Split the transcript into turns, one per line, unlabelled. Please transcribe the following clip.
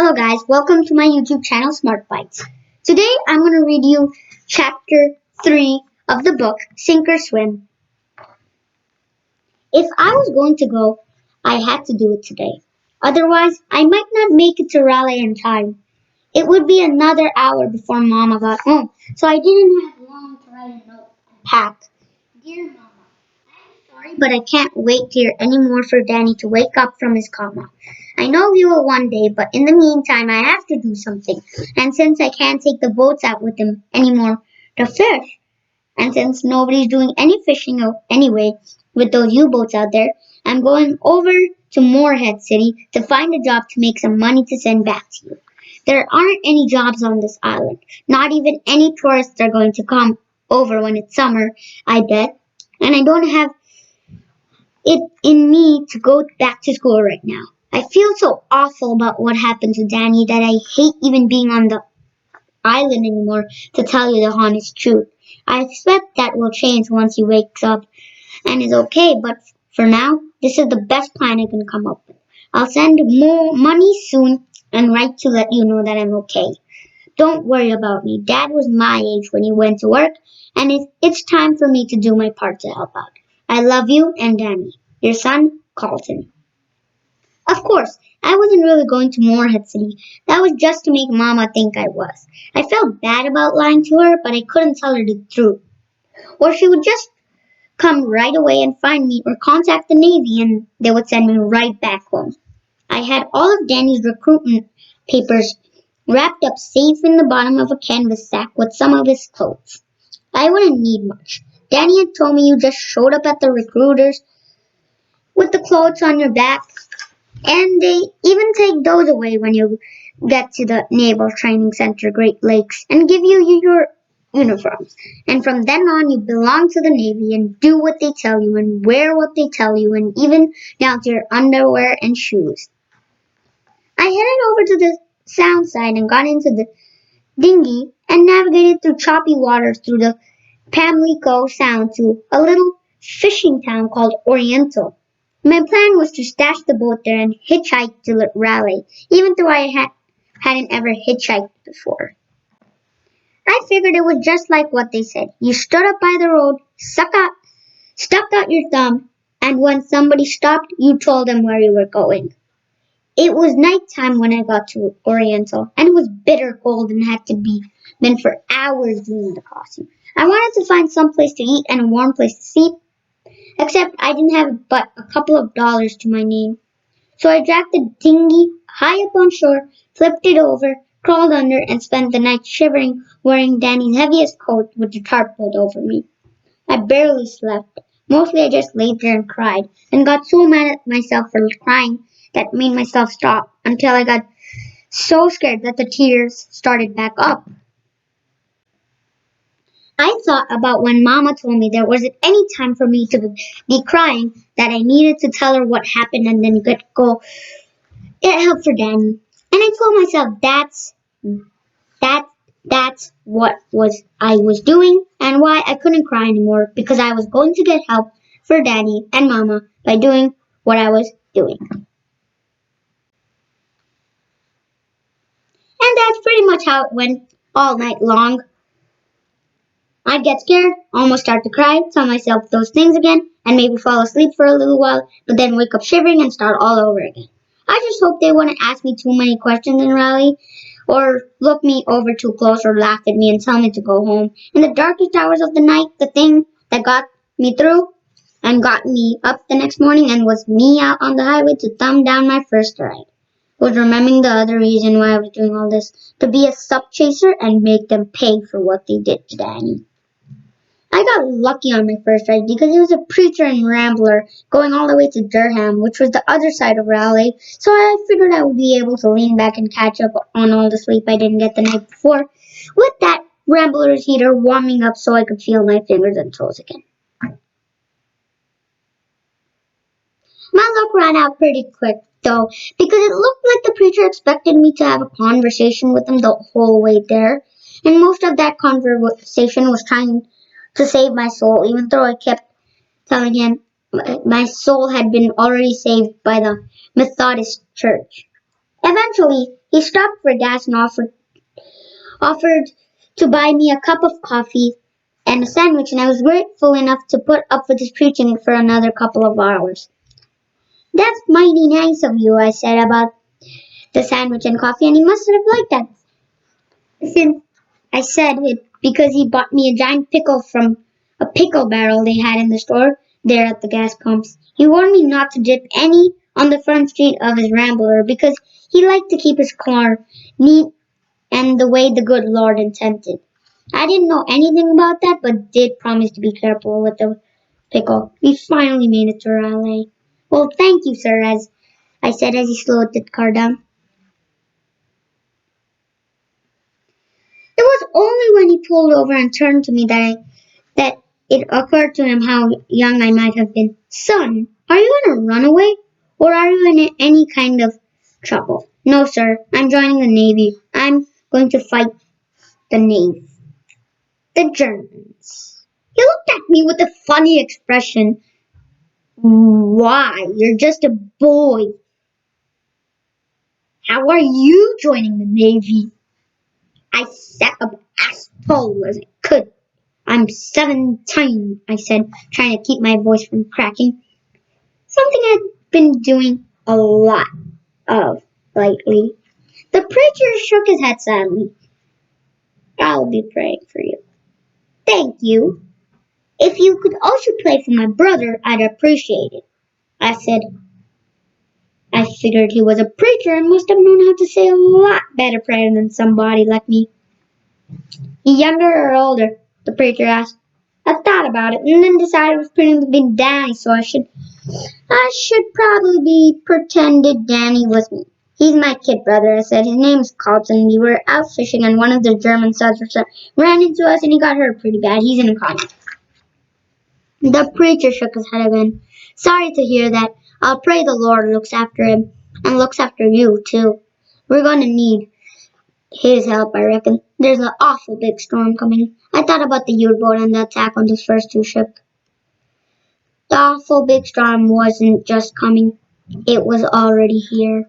Hello guys, welcome to my YouTube channel Smart Bites. Today I'm going to read you chapter 3 of the book Sink or Swim. If I was going to go, I had to do it today. Otherwise, I might not make it to Raleigh in time. It would be another hour before Mama got home, so I didn't have long to write a note and pack. Dear Mama, sorry, but I can't wait here anymore for Danny to wake up from his coma. I know he will one day, but in the meantime, I have to do something. And since I can't take the boats out with him anymore to fish, and since nobody's doing any fishing anyway with those U-boats out there, I'm going over to Moorhead City to find a job to make some money to send back to you. There aren't any jobs on this island. Not even any tourists are going to come over when it's summer, I bet. And I don't have it in me to go back to school right now. I feel so awful about what happened to Danny that I hate even being on the island anymore, to tell you the honest truth. I expect that will change once he wakes up and is okay, but for now, this is the best plan I can come up with. I'll send more money soon and write to let you know that I'm okay. Don't worry about me. Dad was my age when he went to work, and it's time for me to do my part to help out. I love you and Danny. Your son, Carlton. Of course, I wasn't really going to Moorhead City. That was just to make Mama think I was. I felt bad about lying to her, but I couldn't tell her the truth. Or she would just come right away and find me or contact the Navy and they would send me right back home. I had all of Danny's recruitment papers wrapped up safe in the bottom of a canvas sack with some of his clothes. I wouldn't need much. Danny had told me you just showed up at the recruiters with the clothes on your back, and they even take those away when you get to the Naval Training Center, Great Lakes, and give you your uniforms. And from then on, you belong to the Navy and do what they tell you and wear what they tell you, and even down to your underwear and shoes. I headed over to the sound side and got into the dinghy and navigated through choppy waters through the Pamlico Sound to a little fishing town called Oriental. My plan was to stash the boat there and hitchhike to Raleigh, even though I hadn't ever hitchhiked before. I figured it was just like what they said. You stood up by the road, stuck out your thumb, and when somebody stopped, you told them where you were going. It was nighttime when I got to Oriental, and it was bitter cold and had to be been for hours doing the crossing. I wanted to find some place to eat and a warm place to sleep, except I didn't have but a couple of dollars to my name. So I dragged the dinghy high up on shore, flipped it over, crawled under, and spent the night shivering, wearing Danny's heaviest coat with the tarp pulled over me. I barely slept. Mostly I just laid there and cried, and got so mad at myself for crying that made myself stop, until I got so scared that the tears started back up. I thought about when Mama told me there wasn't any time for me to be crying, that I needed to tell her what happened and then go get help for Danny. And I told myself that that's what I was doing and why I couldn't cry anymore, because I was going to get help for Danny and Mama by doing what I was doing. And that's pretty much how it went all night long. I'd get scared, almost start to cry, tell myself those things again, and maybe fall asleep for a little while, but then wake up shivering and start all over again. I just hope they wouldn't ask me too many questions in Raleigh, or look me over too close, or laugh at me and tell me to go home. In the darkest hours of the night, the thing that got me through and got me up the next morning and was me out on the highway to thumb down my first ride, was remembering the other reason why I was doing all this, to be a sup chaser and make them pay for what they did to Danny. I got lucky on my first ride because it was a preacher and rambler going all the way to Durham, which was the other side of Raleigh, so I figured I would be able to lean back and catch up on all the sleep I didn't get the night before, with that rambler's heater warming up so I could feel my fingers and toes again. My luck ran out pretty quick, though, because it looked like the preacher expected me to have a conversation with him the whole way there, and most of that conversation was trying to save my soul, even though I kept telling him my soul had been already saved by the Methodist Church. Eventually, he stopped for gas and offered to buy me a cup of coffee and a sandwich, and I was grateful enough to put up with his preaching for another couple of hours. That's mighty nice of you, I said about the sandwich and coffee, and he must have liked that. Since I said it because he bought me a giant pickle from a pickle barrel they had in the store there at the gas pumps. He warned me not to dip any on the front seat of his Rambler because he liked to keep his car neat and the way the good Lord intended. I didn't know anything about that, but did promise to be careful with the pickle. We finally made it to Raleigh. Well, thank you, sir, as I said as he slowed the car down. It was only when he pulled over and turned to me that it occurred to him how young I might have been. Son, are you in a runaway? Or are you in any kind of trouble? No, sir. I'm joining the Navy. I'm going to fight the Navy. The Germans. He looked at me with a funny expression. Why? You're just a boy. How are you joining the Navy? I sat up as tall as I could. I'm 17, I said, trying to keep my voice from cracking. Something I'd been doing a lot of lately. The preacher shook his head sadly. I'll be praying for you. Thank you. If you could also pray for my brother, I'd appreciate it. I said, I figured he was a preacher and must have known how to say a lot better prayer than somebody like me. Younger or older? The preacher asked. I thought about it and then decided it was pretty big Danny, so I should probably be pretended Danny was me. He's my kid brother, I said. His name's Carlton. We were out fishing and one of the German subs ran into us and he got hurt pretty bad. He's in a coma. The preacher shook his head again. Sorry to hear that. I'll pray the Lord looks after him and looks after you, too. We're going to need his help, I reckon. There's an awful big storm coming. I thought about the U-boat and the attack on the first two ships. The awful big storm wasn't just coming. It was already here.